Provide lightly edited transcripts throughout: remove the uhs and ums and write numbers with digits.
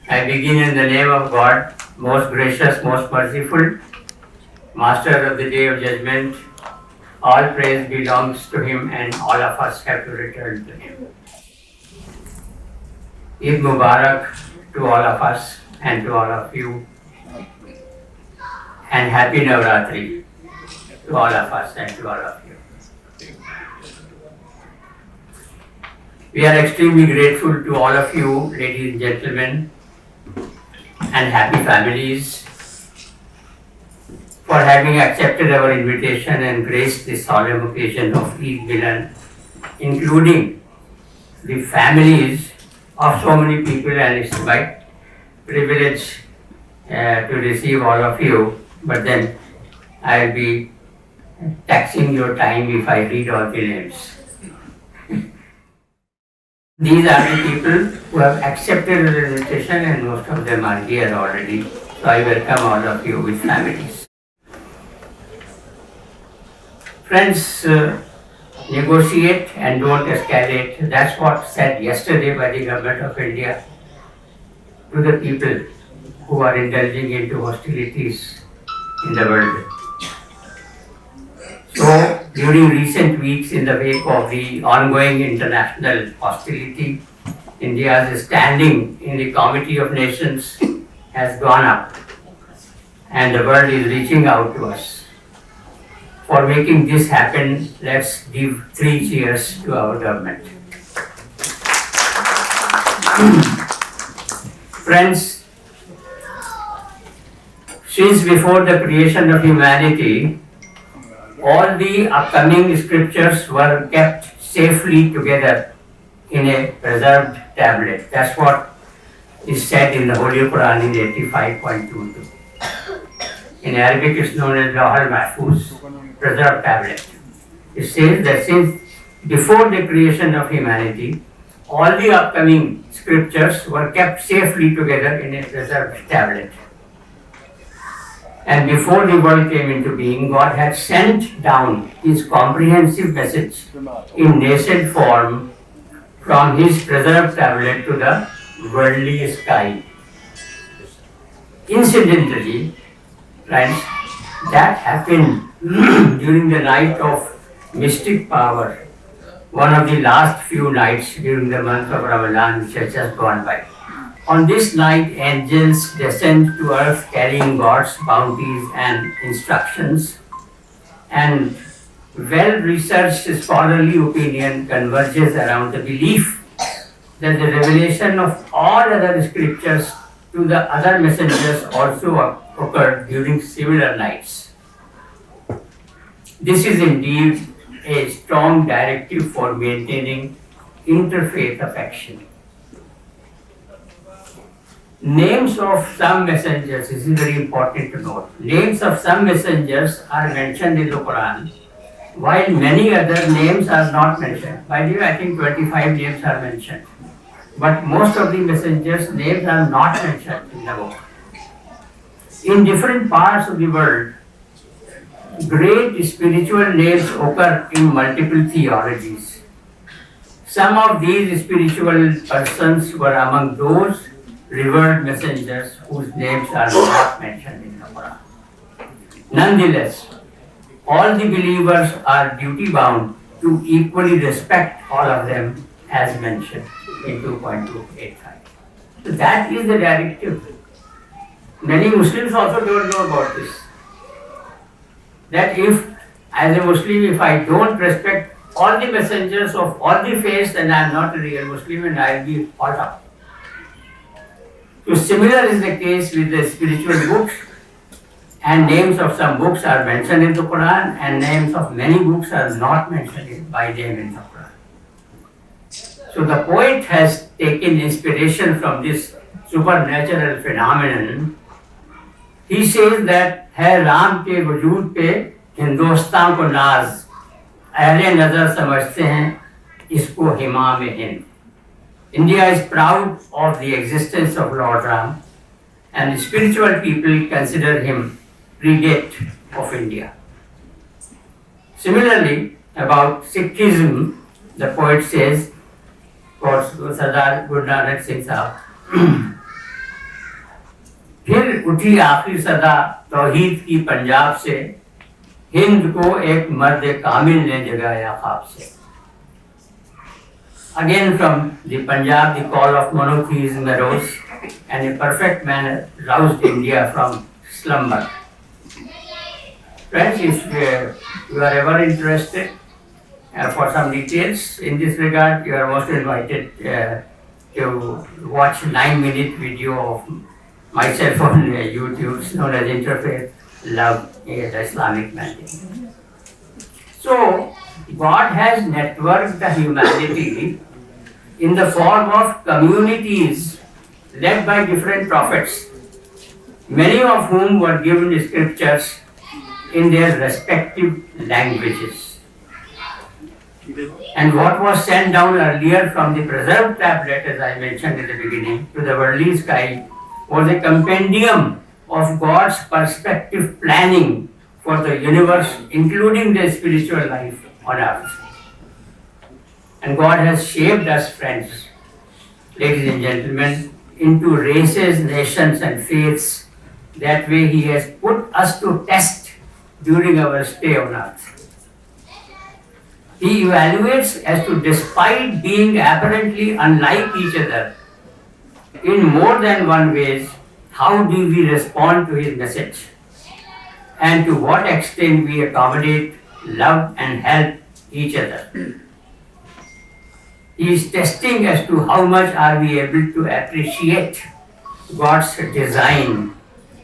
I begin in the name of God, most gracious, most merciful, Master of the day of judgment. All praise belongs to Him and all of us have to return to Him. Eid Mubarak to all of us and to all of you, and Happy Navratri to all of us and to all of you. We are extremely grateful to all of you, ladies and gentlemen, and happy families, for having accepted our invitation and graced this solemn occasion of Eid Milan, including the families of so many people, and it's my privilege to receive all of you, but then I'll be taxing your time if I read all the names. These are the people who have accepted the invitation, and most of them are here already. So I welcome all of you with families. Friends, negotiate and don't escalate. That's what said yesterday by the government of India to the people who are indulging into hostilities in the world. So, during recent weeks, in the wake of the ongoing international hostility, India's standing in the Committee of Nations has gone up, and the world is reaching out to us. For making this happen, let's give 3 cheers to our government. Friends, since before the creation of humanity, all the upcoming scriptures were kept safely together in a preserved tablet. That's what is said in the Holy Quran in 85.22. In Arabic it's known as Lawh al-Mahfuz, preserved tablet. It says that since before the creation of humanity, all the upcoming scriptures were kept safely together in a preserved tablet. And before the world came into being, God had sent down His comprehensive message in nascent form from His preserved tablet to the worldly sky. Incidentally, friends, that happened during the night of mystic power, one of the last few nights during the month of Ramadan, which has just gone by. On this night, angels descend to earth carrying God's bounties and instructions, and well-researched scholarly opinion converges around the belief that the revelation of all other scriptures to the other messengers also occurred during similar nights. This is indeed a strong directive for maintaining interfaith affection. Names of some messengers, this is very important to note. Names of some messengers are mentioned in the Quran, while many other names are not mentioned. By the way, I think 25 names are mentioned. But most of the messengers' names are not mentioned in the book. In different parts of the world, great spiritual names occur in multiple theologies. Some of these spiritual persons were among those revered messengers whose names are not mentioned in the Quran. Nonetheless, all the believers are duty bound to equally respect all of them as mentioned in 2.285. So that is the directive. Many Muslims also don't know about this. That if, as a Muslim, if I don't respect all the messengers of all the faiths, then I am not a real Muslim and I will be caught up. So similar is the case with the spiritual books, and names of some books are mentioned in the Quran and names of many books are not mentioned by name in the Quran. So the poet has taken inspiration from this supernatural phenomenon. He says that है राम के वजूद पे हिंदुस्तान को नाज, अहले नजर समझते हैं इसको हिमा में Hind. India is proud of the existence of Lord Ram, and spiritual people consider him predate of India. Similarly, about Sikhism, the poet says, for Sardar Guru Nanak Singh Sahib, उठी आखिरी सदा तौहीद की पंजाब से, हिंद को एक मर्द कामिल ने जगाया ख्वाब से. Again from the Punjab, the call of monotheism arose, and a perfect manner roused India from slumber. Friends, if you are ever interested for some details in this regard, you are most invited to watch 9-minute video of myself on YouTube, known as Interfaith Love, the Islamic Mandate. So, God has networked the humanity in the form of communities led by different prophets, many of whom were given scriptures in their respective languages. And what was sent down earlier from the preserved tablet, as I mentioned in the beginning, to the worldly sky was a compendium of God's perspective planning for the universe, including the spiritual life on earth. And God has shaped us, friends, ladies and gentlemen, into races, nations and faiths. That way He has put us to test during our stay on earth. He evaluates as to, despite being apparently unlike each other in more than one ways, how do we respond to His message, and to what extent we accommodate, love and help each other. He is testing as to how much are we able to appreciate God's design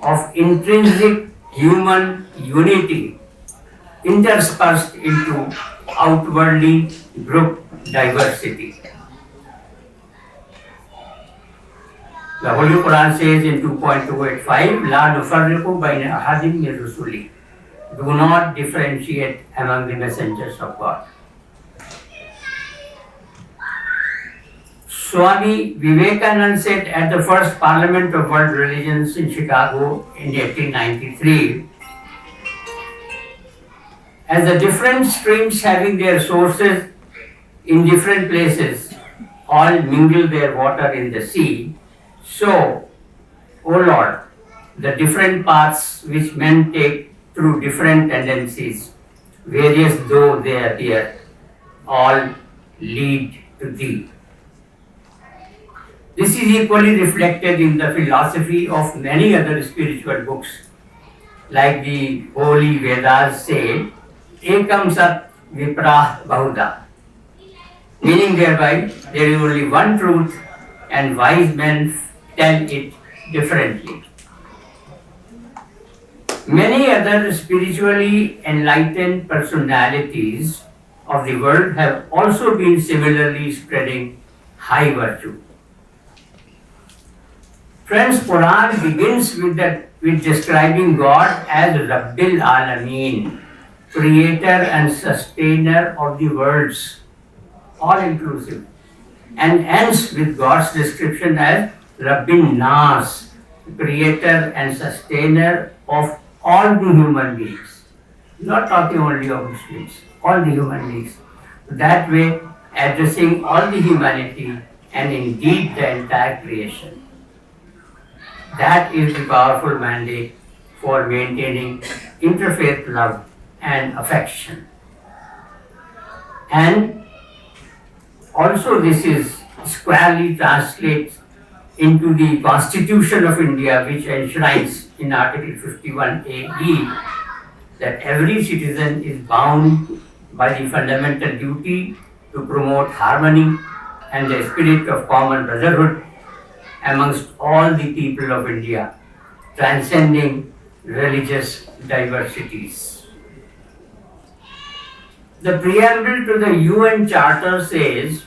of intrinsic human unity interspersed into outwardly group diversity. The Holy Quran says in 2.285, La nufarriqu bayna ahadin min rusuli. Do not differentiate among the messengers of God. Swami Vivekananda said at the first Parliament of World Religions in Chicago in 1893, as the different streams having their sources in different places all mingle their water in the sea, so, O Lord, the different paths which men take through different tendencies, various though they appear, all lead to Thee. This is equally reflected in the philosophy of many other spiritual books, like the holy Vedas say, Ekam Sat Viprah Bahuda, meaning thereby there is only one truth and wise men tell it differently. Many other spiritually enlightened personalities of the world have also been similarly spreading high virtue. Friends, Quran begins with describing God as Rabbil Alameen, creator and sustainer of the worlds, all inclusive, and ends with God's description as Rabbin Nas, creator and sustainer of all the human beings. Not talking only of Muslims, all the human beings. That way, addressing all the humanity and indeed the entire creation. That is the powerful mandate for maintaining interfaith love and affection. And also this is squarely translates into the Constitution of India, which enshrines in Article 51A(e) that every citizen is bound by the fundamental duty to promote harmony and the spirit of common brotherhood amongst all the people of India, transcending religious diversities. The preamble to the UN Charter says,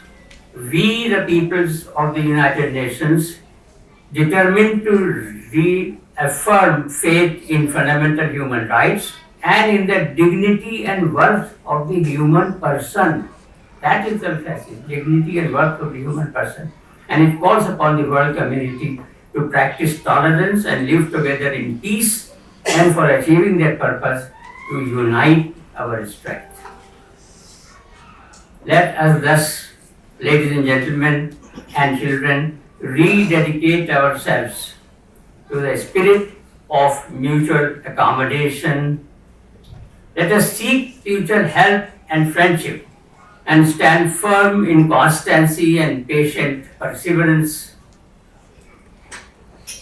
we, the peoples of the United Nations, determined to reaffirm faith in fundamental human rights and in the dignity and worth of the human person. That is the emphasis, dignity and worth of the human person. And it calls upon the world community to practice tolerance and live together in peace, and for achieving that purpose, to unite our strength. Let us thus, ladies and gentlemen and children, rededicate ourselves to the spirit of mutual accommodation. Let us seek mutual help and friendship and stand firm in constancy and patient perseverance.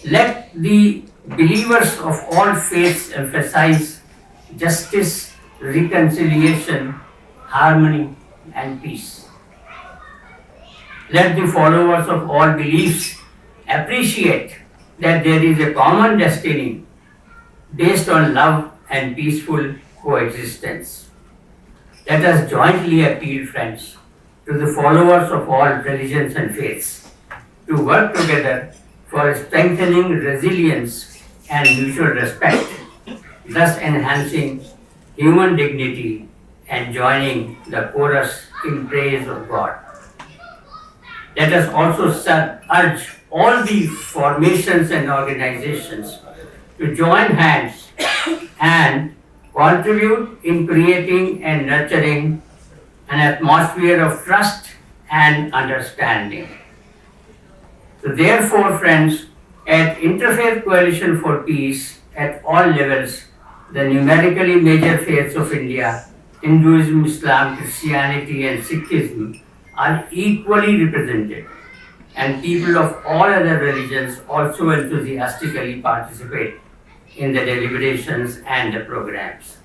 Let the believers of all faiths emphasize justice, reconciliation, harmony, and peace. Let the followers of all beliefs appreciate that there is a common destiny based on love and peaceful coexistence. Let us jointly appeal, friends, to the followers of all religions and faiths to work together for strengthening resilience and mutual respect, thus enhancing human dignity and joining the chorus in praise of God. Let us also urge all the formations and organizations to join hands and contribute in creating and nurturing an atmosphere of trust and understanding. So therefore, friends, at Interfaith Coalition for Peace at all levels, the numerically major faiths of India, Hinduism, Islam, Christianity, and Sikhism, are equally represented, and people of all other religions also enthusiastically participate in the deliberations and the programs.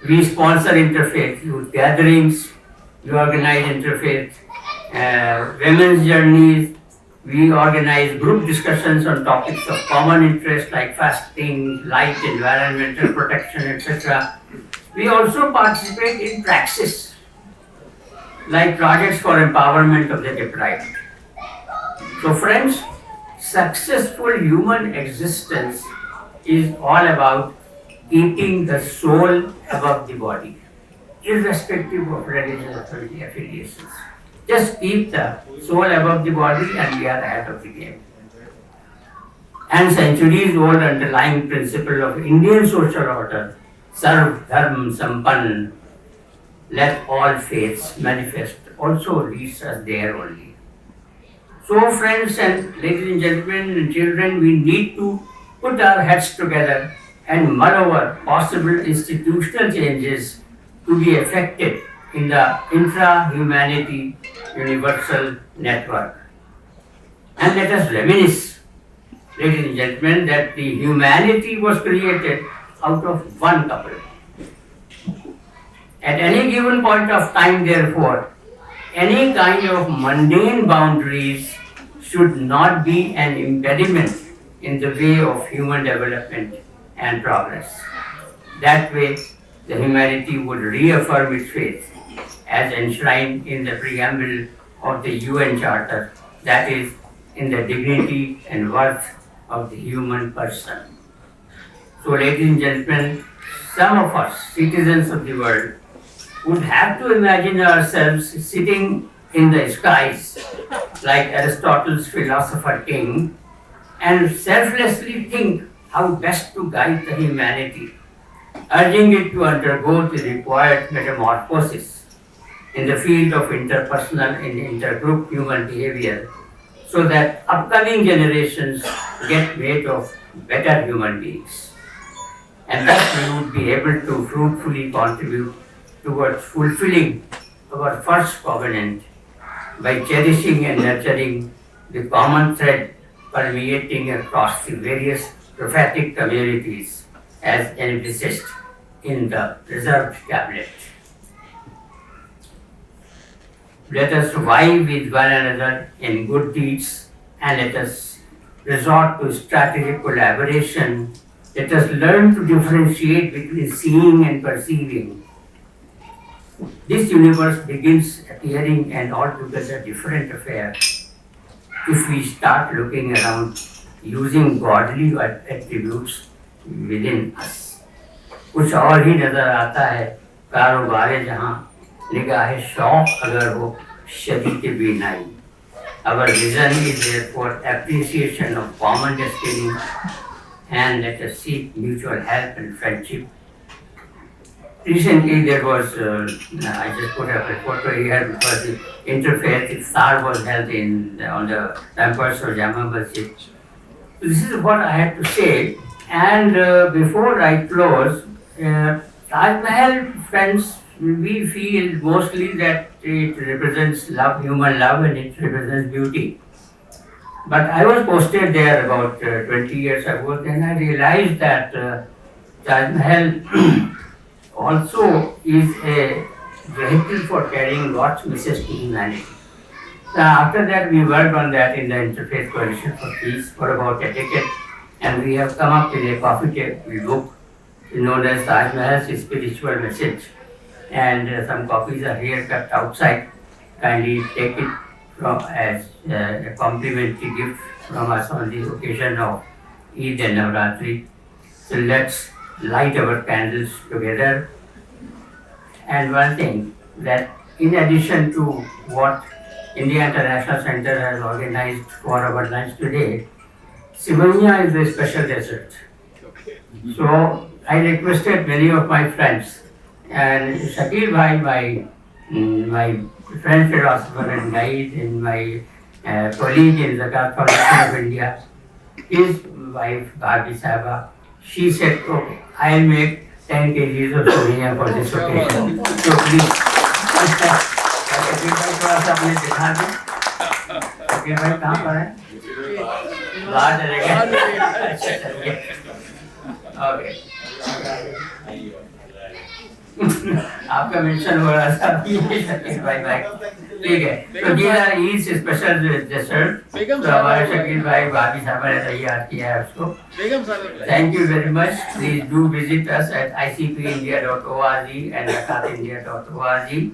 We sponsor interfaith youth gatherings, we organize interfaith women's journeys, we organize group discussions on topics of common interest like fasting, light, environmental protection, etc. We also participate in praxis, like projects for empowerment of the deprived. So friends, successful human existence is all about keeping the soul above the body, irrespective of religious affiliations. Just keep the soul above the body and we are ahead of the game. And centuries old underlying principle of Indian social order, Sarv Dharm Sampann, let all faiths manifest, also reaches us there only. So friends and ladies and gentlemen and children, we need to put our heads together and mull over possible institutional changes to be effected in the intra-humanity universal network. And let us reminisce, ladies and gentlemen, that the humanity was created out of one couple. At any given point of time, therefore, any kind of mundane boundaries should not be an impediment in the way of human development and progress. That way, the humanity would reaffirm its faith as enshrined in the preamble of the UN Charter, that is, in the dignity and worth of the human person. So, ladies and gentlemen, some of us, citizens of the world, would have to imagine ourselves sitting in the skies like Aristotle's philosopher king and selflessly think how best to guide the humanity, urging it to undergo the required metamorphosis in the field of interpersonal and intergroup human behavior so that upcoming generations get made of better human beings. And thus we would be able to fruitfully contribute towards fulfilling our first covenant by cherishing and nurturing the common thread permeating across the various prophetic communities as envisaged in the reserved tablet. Let us vie with one another in good deeds and let us resort to strategic collaboration. Let us learn to differentiate between seeing and perceiving. This universe begins appearing an altogether different affair if we start looking around using godly attributes within us. कुछ और ही नजर आता है कारोबार जहाँ निगाह शौक अगर हो शदीद बीनाई. Our vision is therefore appreciation of common destiny and let us seek mutual help and friendship. Recently there was, I just put up a photo here because the Interfaith Iftar was held on the campus of Jama Masjid. So this is what I had to say, And before I close, Taj Mahal, friends, we feel mostly that it represents love, human love, and it represents beauty. But I was posted there about 20 years ago, then I realized that Taj Mahal also is a vehicle for carrying God's message to humanity. So after that, we worked on that in the Interfaith Coalition for Peace for about a decade, and we have come up with a coffee table book known as Taj Mahal's Spiritual Message. And some copies are here kept outside. Kindly take it as a complimentary gift from us on the occasion of Eid and Navratri. So let's light our candles together. And one thing, that in addition to what India International Center has organized for our lunch today, Simania is a special dessert. So I requested many of my friends, and Shakil Bhai, my friend philosopher and guide, and my colleague in Zakat Foundation of India, his wife Bhabi Sahaba, she said, okay, I'll make 10 kgs of Simania for this occasion. So please, Shakeel भाई थोड़ा सा अपने दिखा दें। शकील भाई कहाँ पर है? बाहर चले गए। अच्छा चलिए। ओके। आपका मेंशन हो रहा था शकील भाई। ठीक है। तो these are Eid's special dessert। तो हमारे शकील भाई भाभी साहब ने तैयार किया है उसको। Thank you very much. Please do visit us at icpindia.org and zakatindia.org.